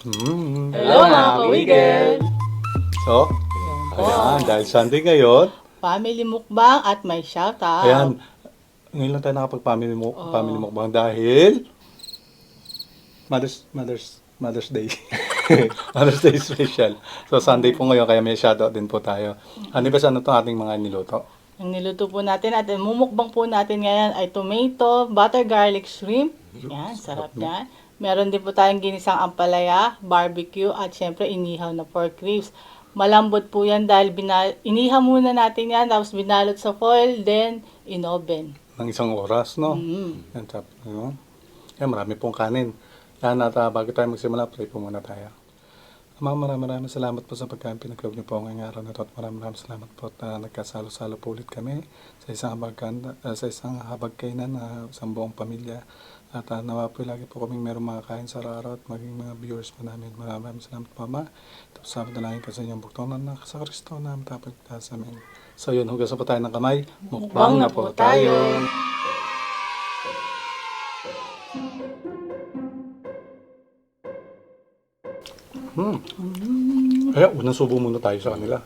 Hello mga kawigil! So, ayan, dahil Sunday ngayon, Family mukbang at may shoutout. ayan, ngayon lang tayo nakapag-family family mukbang dahil Mother's Day. Mother's Day special. So, Sunday po ngayon, kaya may shoutout din po tayo. Ano ba ano to ating mga niluto? Ang niluto po natin at mumukbang po natin ngayon ay tomato, butter garlic shrimp. Yan, sarap yan. Meron din po tayong ginisang ampalaya, barbecue at syempre inihaw na pork ribs. Malambot po yan dahil inihaw muna natin yan tapos binalot sa foil then in oven. Ng isang oras, no? Yan, yan, marami pong kanin. Yan, at bago tayo magsimula, pray po muna tayo. Ama, maraming salamat po sa pagkain pinagkaloob niyo po ngayong araw na ito at maraming salamat po at nagkasalo-salo po ulit kami sa isang habag kainan na isang buong pamilya at nawa po lagi po kaming merong mga kain sa araw at maging mga viewers po namin. Maraming salamat po, Ama. Tapos sabi na lang ka sa inyong buktonan na sa Kristo namin tapos sa amin. So yun, hugasan po tayo ng kamay. Mukbang na po tayo. Kaya unang subo muna tayo sa kanila.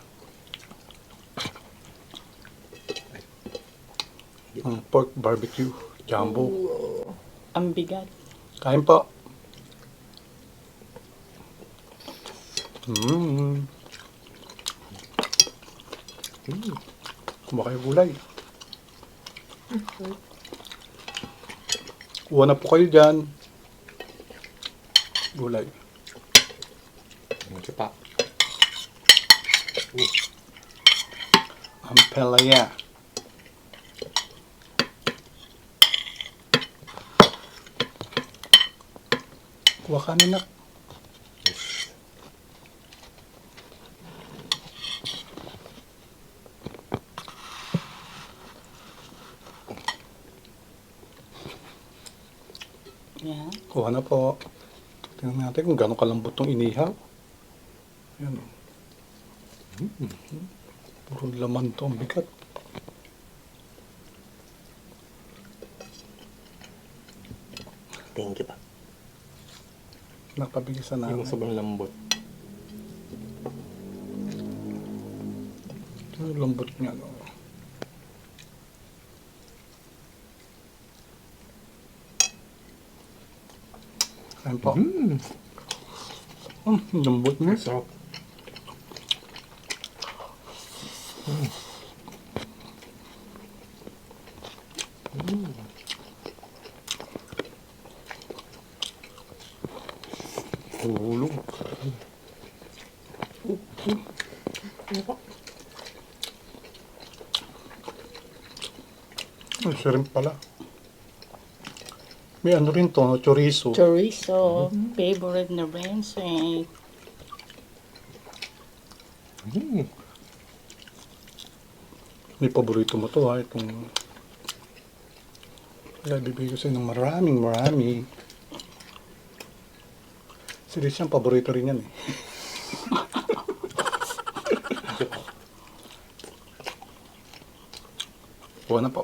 Pork barbecue, jumbo. Ang bigat. Kain po. Kumakain gulay. Kuha na po kayo dyan. Gulay. Ano pa? Ampalaya. Kuha ka na. Yan. Kuha na po. Tingnan natin kung gano'ng kalambot itong inihaw. Ayan. Puro laman to, ang bigat. Thank you pa. Napabigisan na. Yung sobrang lambot. Ang lambot niya, no? Ayan po. Lambot niya. Sarap. Hulog. Ang shrimp pala. May ano rin to, no? Chorizo. Chorizo, favorite na Vincent. May paborito mo to, ha? Itong... Kaya bibigay ko sa'yo ng marami. Si Christian, paborito rin yan, eh. Kuha na po.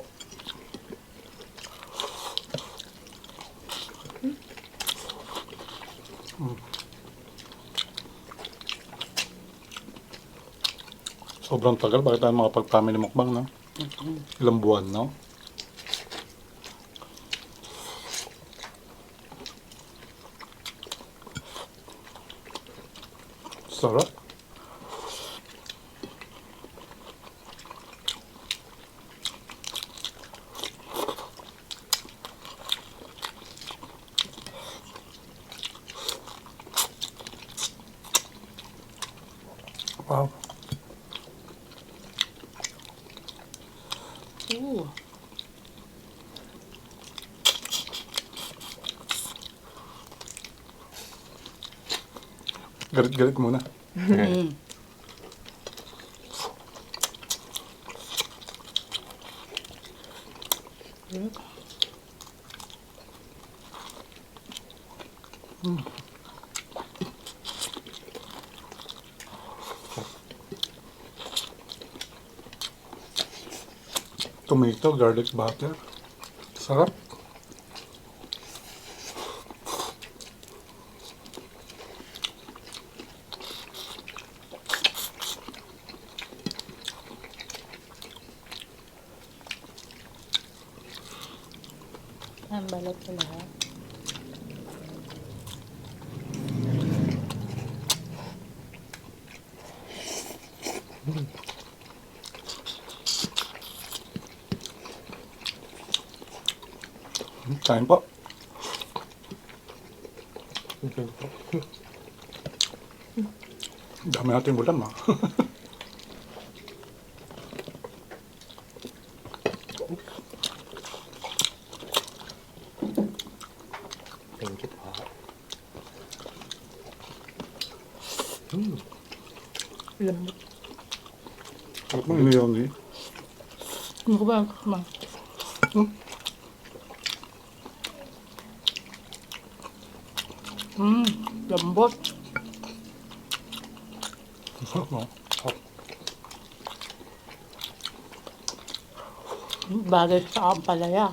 Sobrang tagal, bakit tayo makapag-family mukbang, no? Ilang buwan, no? Sarap. Wow. Ooh. Galit-galit muna. Tomato, garlic butter. Sarap. balat na lahat. Kain po. Dami natin ulam ah. Thank you po. Lambot. Sarap mo iniyaw ni. Ano ko ba? Ma? Lambot. Sarap mo. Bagay sa ampalaya.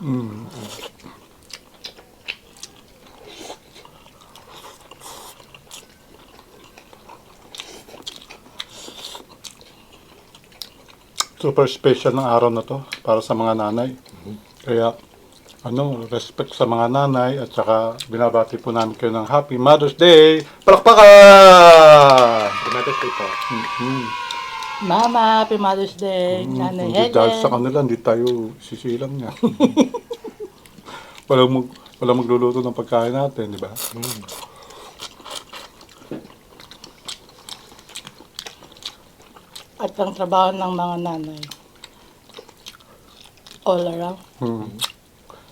Super special ng araw na to para sa mga nanay. Kaya, respect sa mga nanay at saka binabati po namin kayo ng Happy Mother's Day! Palakpakan! Tomato steak po. Mama, Happy Mother's Day. Nanay Hindi dahil sa Helen. kanila, hindi tayo sisilang niya. walang magluluto ng pagkain natin, di ba? At ang trabaho ng mga nanay. All around.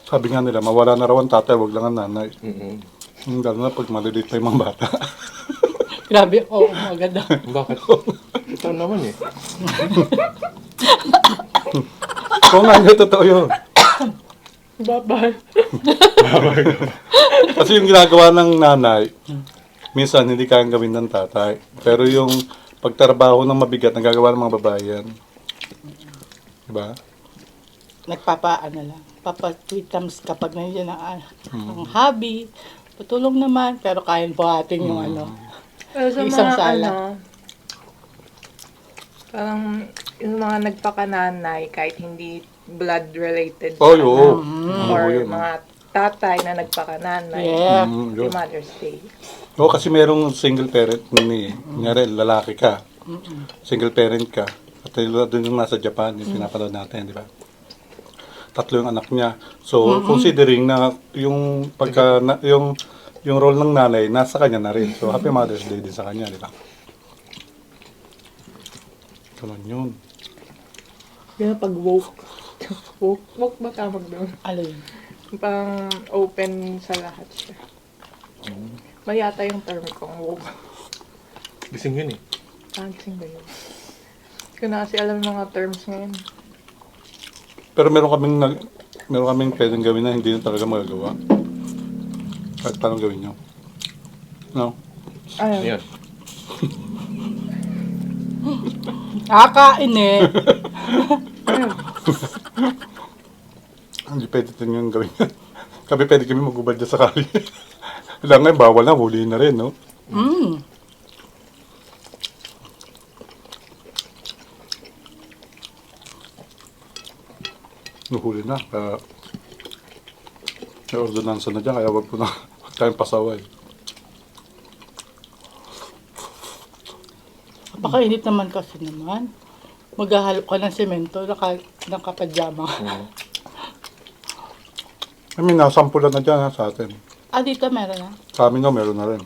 Sabi nga nila, mawala na raw ang tatay, wag lang ang nanay. Mm-mm. Lalo na pag maliliit pa yung mga bata. Grabe, oo, maganda. Bakit? Ito naman eh. Oo nga, yun, totoo yun. Bye-bye. Kasi yung ginagawa ng nanay, minsan hindi kayang gawin ng tatay. Pero yung pagtrabaho ng mabigat, nagagawa ng mga babae yan. Diba? Nagpapaano lang. Papa-tweetams kapag nandiyan ang hobby. Patulong naman, pero kain po atin yung Pero sa isang mga sala. Parang yung mga nagpakananay kahit hindi blood related Oh, oo. or Oo, yun. mga tatay na nagpakananay. Yeah. Happy Yun. Mother's Day. Oo, kasi merong single parent ni, kunyari, lalaki ka. Single parent ka. At doon yung nasa Japan, yung pinapanood natin, di ba? 3 yung anak niya. So, considering na yung yung role ng nanay nasa kanya na rin. So, Happy Mother's Day din sa kanya, di ba? Ganun yun. Yung pag woke. Woke ba tawag doon? Alin? Parang open sa lahat siya. Mayata yung term kong woke. Gising yun eh. Pansing ba yun? Hindi ko na kasi alam yung mga terms ngayon. Pero meron kaming pwedeng gawin na hindi na talaga magagawa. Kahit paano gawin nyo. No? Ayun. Ayun. Nakakain eh. Hindi pwede din yung gawin yan. Kami pwede kami magubad dyan sakali. Lang ngayon, bawal na, huli na rin, no? Nuhuli na. Kaya, may ordonansa na dyan, kaya wag tayong pasaway. Napakainit naman kasi naman. Maghahalo ka ng semento, nakapajama. I mean, nasampulan na dyan ha, sa atin. Dito meron na. Sa amin no, meron na rin.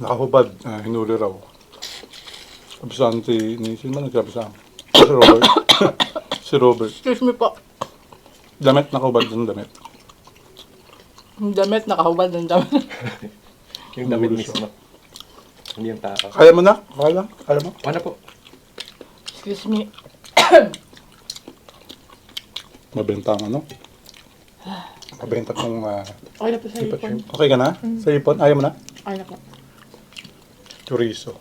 Nakahubad, hinuli raw. Sabi sa auntie ni, sino ba nagsabi sa amin? Si Robert. Si Robert. Excuse me po. Damit, nakahubad ng damit. Yung damit, nakahubad ng damit. Yung damit Nahuli siya. mismo. Hindi yung tao. Kaya mo na? Kaya mo? Ano po? Excuse me. Mabenta ang ano? Mabenta kong Okay na po sa ipon. Okay ka na? Sa ipon? Ayaw mo na? Okay na po. Chorizo.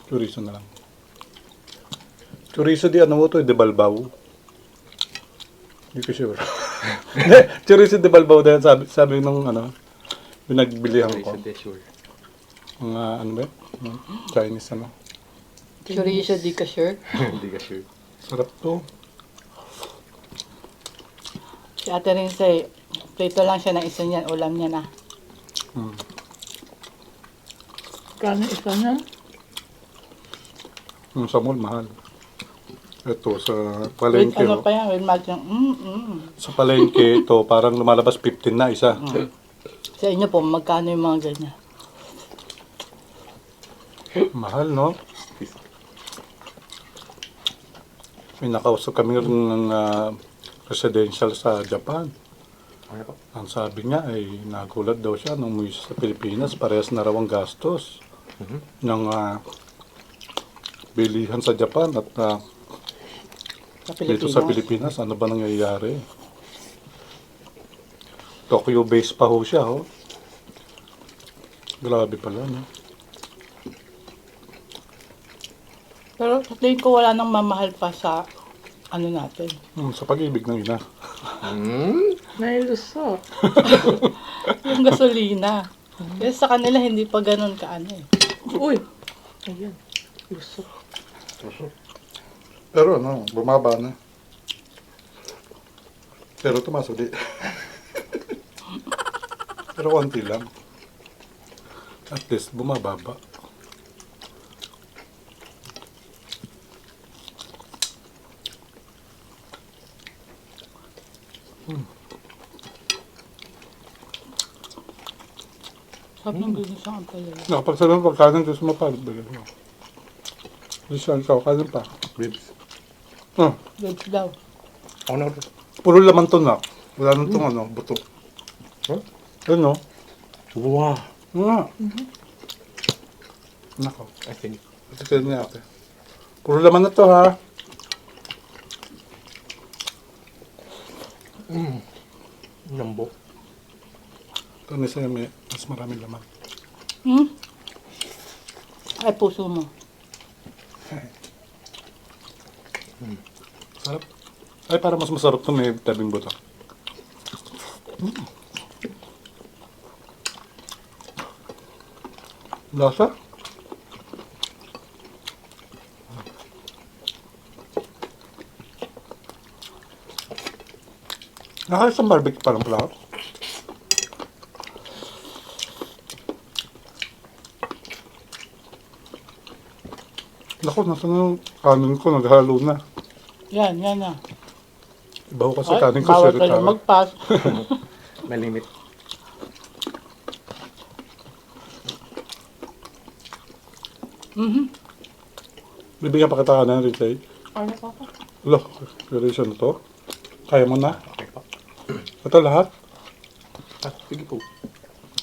Chorizo na lang. Chorizo di ano mo to, de Balbao. Hindi ko sure. Hindi, chorizo de Balbao dahil sabi nung ano, pinagbilihan ko. Sorry, sa sure. Mga ano ba yun? Chinese ano. Chorizo di ka sure. Hindi ka sure. Sarap to. Si Ate Rinsay, prito lang siya ng isa niyan, ulam niya na. Kano isa na? Yung sa mall, mahal. Ito, sa With palengke, ano oh. pa yan, with matching, Sa palengke, ito, parang lumalabas 15 na isa. Sa inyo po, magkano yung mga ganyan? Mahal, no? May nakausap kami rin ng residential sa Japan. Ano po? Ang sabi niya ay nagulat daw siya nung umuwi siya sa Pilipinas, parehas na raw ang gastos ng bilihan sa Japan at Sa dito sa Pilipinas. Ano ba nangyayari? Tokyo base pa ho siya, ho. Grabe pala, no? Pero sa tingin ko wala nang mamahal pa sa ano natin. Sa pag-ibig ng ina. Nailusot. Yung gasolina. Kasi sa kanila hindi pa ganun kaano eh. Uy! Ayan. Lusot. Pero ano, bumaba na. Pero tumaas ulit. Pero konti lang. At least bumababa. Sabi ng gusto sa ampalaya. Nakapagsabi ng pagkain, gusto mo pa. Gusto ikaw, kanin pa. Ribs. Ribs daw. Ako na. Puro laman to na. Wala nang itong ano, buto. Huh? Ano? Wow. Nga. Nako. I think. Ito niya ate. Puro laman na to ha. Nambo. Ito ni sa'yo may mas maraming laman. Ay, puso mo. Sarap. Ay, para mas masarap to may tabing buto. Lasa? Nakalisang barbecue pa lang pala ako. Naku, nasa na yung kanin ko, naghalo na. Yan, yan na. Iba ko kasi Ay, kanin ko, bawal sir. ka lang mag-pass. May limit. Bibigyan pa kita kanin, Richay. Ano pa ka? Lo, relation na to. Kaya mo na? Okay po. Ito lahat? Sige po.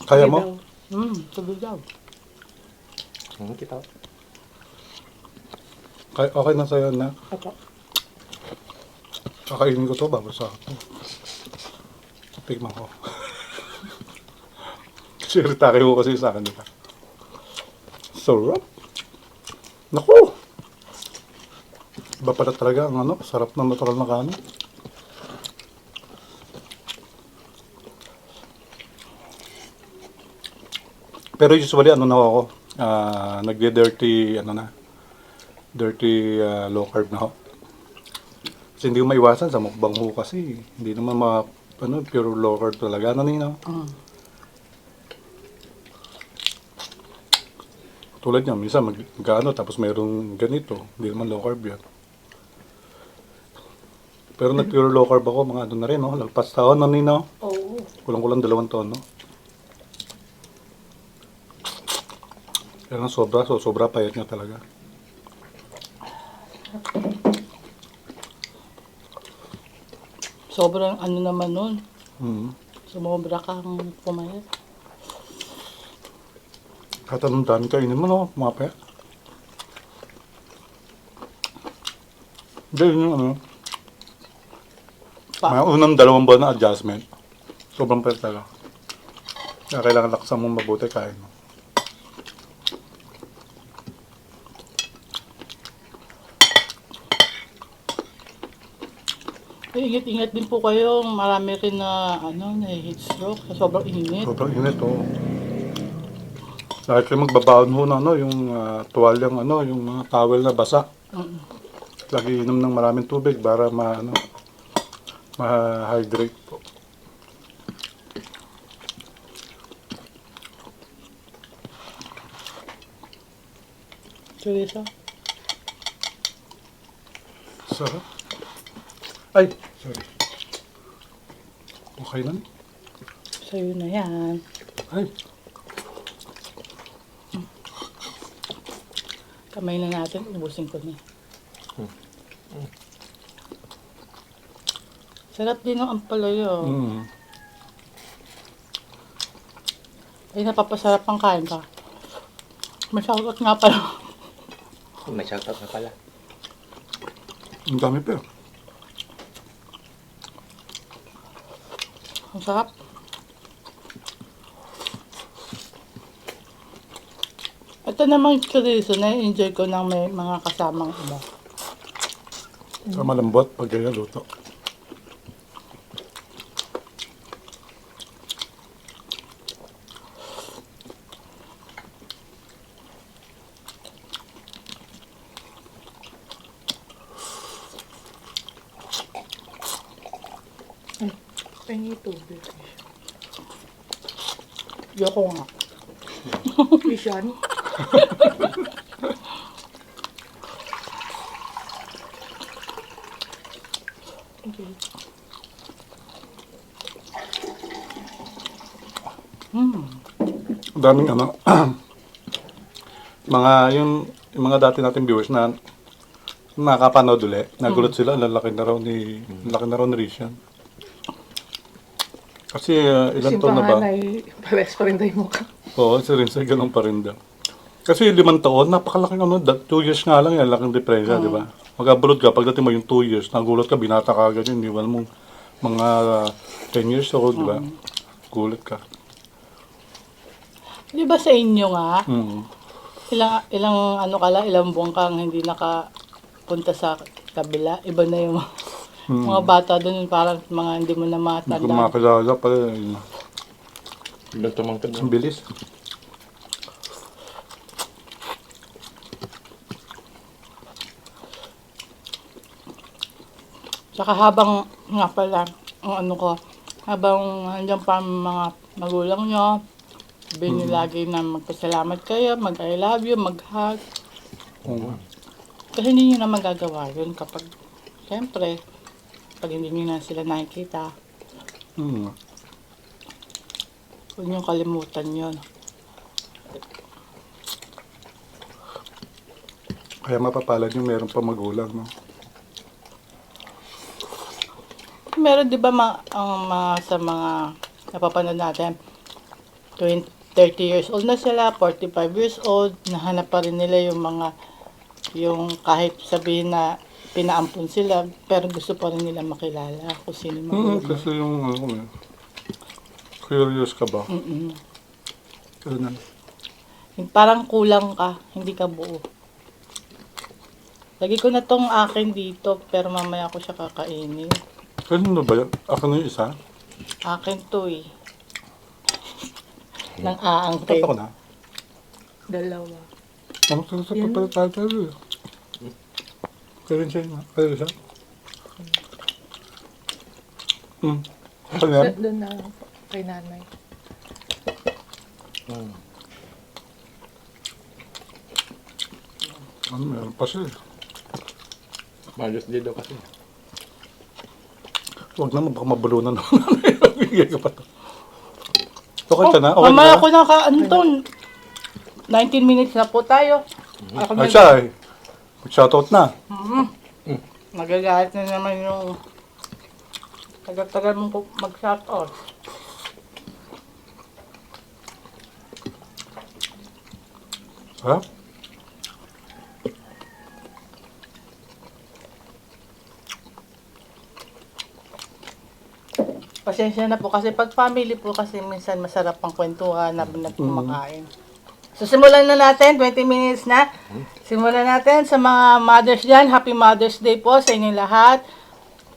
Kaya mo? Tuloy daw. Kita. Okay na sa'yo na. Apa. Kakainin ko to bago sa ako. Tignan ko. Siritake ko kasi sa akin, di ba? Sarap. Naku! Iba pala talaga ang ano, sarap ng natural na kanin. Pero usually ano na ako, nagde-dirty, ano na, dirty low carb na ako. Kasi hindi ko maiwasan sa mukbang ho kasi, hindi naman pure low carb talaga. Ano nino? Tulad niya, minsan mag-ano, tapos mayroong ganito, hindi naman low carb yan. Pero nag-pure low carb ako, mga ano na rin, no? Lagpas taon, no, Nino? Oo. Kulang-kulang 2 taon, no? Pero sobra payat niya talaga. Sobrang ano naman nun. Mm. Sumobra kang pumayat. Kahit anong dami kainin mo, no? Kumapaya. Hindi, yun yung ano. Mga unang 2 buwan na adjustment. Sobrang payat talaga. Kaya kailangan laksan mong mabuti kain mo. Ingat-ingat din po kayo. Marami rin na na heat stroke sa sobrang init. Sobrang init, oh. Lagi kayo magbabaon ho na, ano, yung tuwalyang, ano, yung mga towel na basa. Lagi inom ng maraming tubig para ma-hydrate po. Chorizo. Sarap. Ay, sorry. Okay lang. Sa'yo na yan. Ay, Kamay na natin, ubusin ko na. Sarap din ng ampalaya. Ay, napapasarap ang kain ka. May shoutout nga pala. May shoutout na pala. ang dami pa. Ang sarap. Ito namang chorizo na enjoy ko ng may mga kasamang iba. Sa malambot pag ganyan luto. Pengi tubig. Yoko nga. Vision. Okay. Ang daming ano, mga yung mga dati nating viewers na nakapanood ulit, nagulat sila, ang laki na raw ni Rishon. Kasi ilan taon na ba? Pares pa rin tayo mukha. Oo, si Rinsa, ganun pa rin daw. Kasi 5 taon, napakalaking ano, 2 years nga lang yan, laking diferensya, di ba? Mag-abroad ka, pagdating mo yung 2 years, nagulat ka, binata ka agad yun, iwan mo mga 10 years old, di ba? Gulat ka. Di ba sa inyo nga, Mm. ilang ano ka lang, ilang buwan kang hindi nakapunta sa kabila, iba na yung mga bata doon, parang mga hindi mo na Hindi ko matanda. makakilala pa rin. Ilang tumangkad Ang bilis. Saka habang, nga pala, ang ano ko, habang nandiyan pa ang mga magulang nyo, sabihin nyo lagi na magpasalamat kayo, mag-I love you, mag-hug. Oo. Kasi hindi nyo na magagawa yun kapag, siyempre, pag hindi nyo na sila nakikita, Mm. huwag nyo kalimutan yun. Kaya mapapalad yung meron pa magulang, no? Meron di ba ang mga sa mga napapanood natin, 30 years old na sila, 45 years old, nahanap pa rin nila yung kahit sabihin na pinaampun sila, pero gusto pa rin nila makilala kung sino yung magulang. Kasi yung ano, curious ka ba? Ganun. Yung parang kulang ka, hindi ka buo. Lagi ko na tong akin dito, pero mamaya ko siya kakainin. Ano ba yan? Ako na yung isa? Akin to eh. Nang aangkin. Tapos ako na. Dalawa. Ano sa pala tayo? Kaya rin siya. Kaya rin siya. Ano yan? Doon na kay nanay. Ano, meron pa siya. Malos din daw kasi. Huwag naman, baka mabulunan naman. Bigyan ka pa to. Okay ka na? Okay Mamaya na? ko na Anton. 19 minutes na po tayo. Ako Ay siya eh. Mag-shoutout na. Magagalit na naman yung tagal-tagal mong mag-shoutout. Ha? Pasensya na po kasi pag family po kasi minsan masarap ang kwentuhan na kumakain. So simulan na natin, 20 minutes na. Simulan natin sa mga mothers dyan. Happy Mother's Day po sa inyong lahat.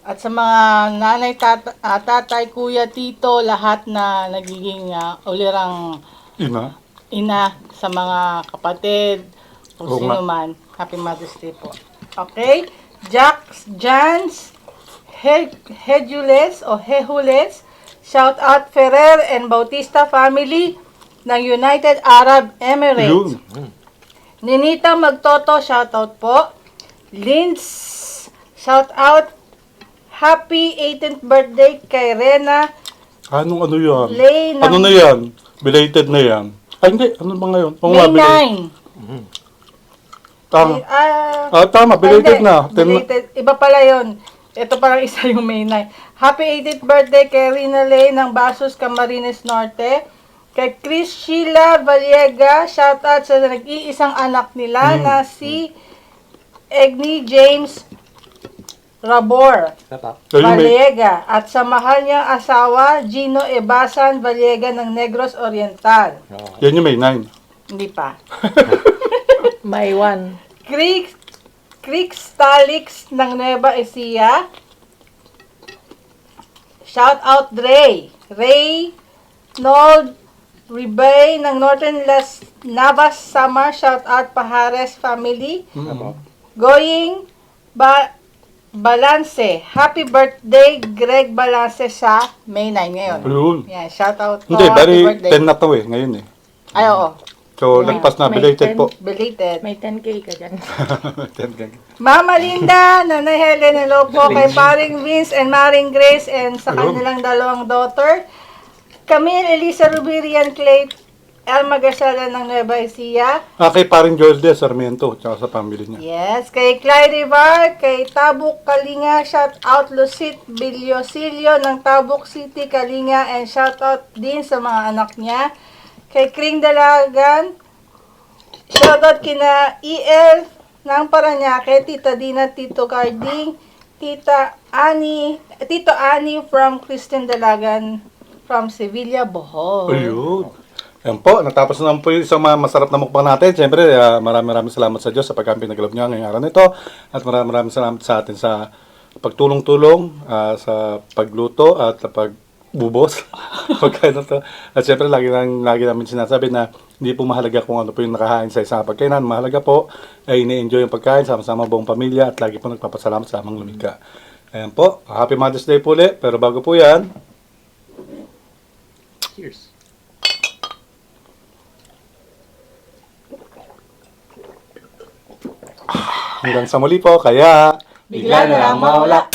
At sa mga nanay, tatay, kuya, tito, lahat na nagiging ulirang Ina? ina sa mga kapatid, kung Oo sino nga. man. Happy Mother's Day po. Okay? Jax, Jans, Hejules. Shout out Ferrer and Bautista family ng United Arab Emirates. Yun. Ninita Magtoto, shout out po. Linz, shout out. Happy 18th birthday kay Rena Anong ano yan? Lay ng Ano na yan? Belated na yan. Ay, hindi. Ano ba ngayon? Oo nga, May belated. 9. Tama. Tama. Belated Hindi, na. Belated. Iba pala yun. Ito parang isa yung May 9. Happy 18th birthday kay Rina Lay ng Basos, Camarines Norte. Kay Chris Sheila Vallega, shout out sa nag-iisang anak nila na si Egni James Rabor Tapa. Ayun, may, Vallega at sa mahal niyang asawa Gino Ebasan Vallega ng Negros Oriental. Oo. yan yung May 9. Hindi pa. May 1. Creek Stalix ng Nueva Ecija. Shout out Ray Nold Ribay ng Northern Las Navas Samar. Shout out Pahares family. Tapa. Going Balance. Happy birthday Greg Balance sa May 9 ngayon. Ayun. Yan, shout out po. Hindi, Happy bali birthday. 10 na to eh. Ngayon eh. Ay, oo. So, May- lagpas na. may Belated 10. po. Belated. May 10K ka dyan. 10 gang. Mama Linda, Nanay Helen, hello po kay Paring Vince and Maring Grace and sa Hello. kanilang dalawang daughter. Camille Elisa Rubirian Clay, Elma Gasala ng Nueva Ecija. Kay paring Joel de Sarmiento, tsaka sa family niya. Yes, kay Clyde Rivar, kay Tabuk Kalinga, shout out Lucit Bilyosilio ng Tabuk City, Kalinga, and shout out din sa mga anak niya. Kay Kring Dalagan, shout out kina EL ng Paranaque, Tita Dina, Tito Carding, Tito Ani from Kristen Dalagan from Sevilla, Bohol. Ayun. Yan po, natapos na po yung isang masarap na mukbang natin. Siyempre, maraming salamat sa Diyos sa pagkamping na galap niya ngayong araw nito. At maraming salamat sa atin sa pagtulong-tulong, sa pagluto at sa pagbubos. Pagkain na to. At siyempre, lagi namin sinasabi na hindi po mahalaga kung ano po yung nakahain sa isang pagkainan. Mahalaga po ay ini-enjoy yung pagkain sama-sama buong pamilya at lagi po nagpapasalamat sa amang lumika. Ayan po, Happy Mother's Day po ulit. Pero bago po yan, Cheers. hanggang sa muli po, kaya Bigla na lang mawala.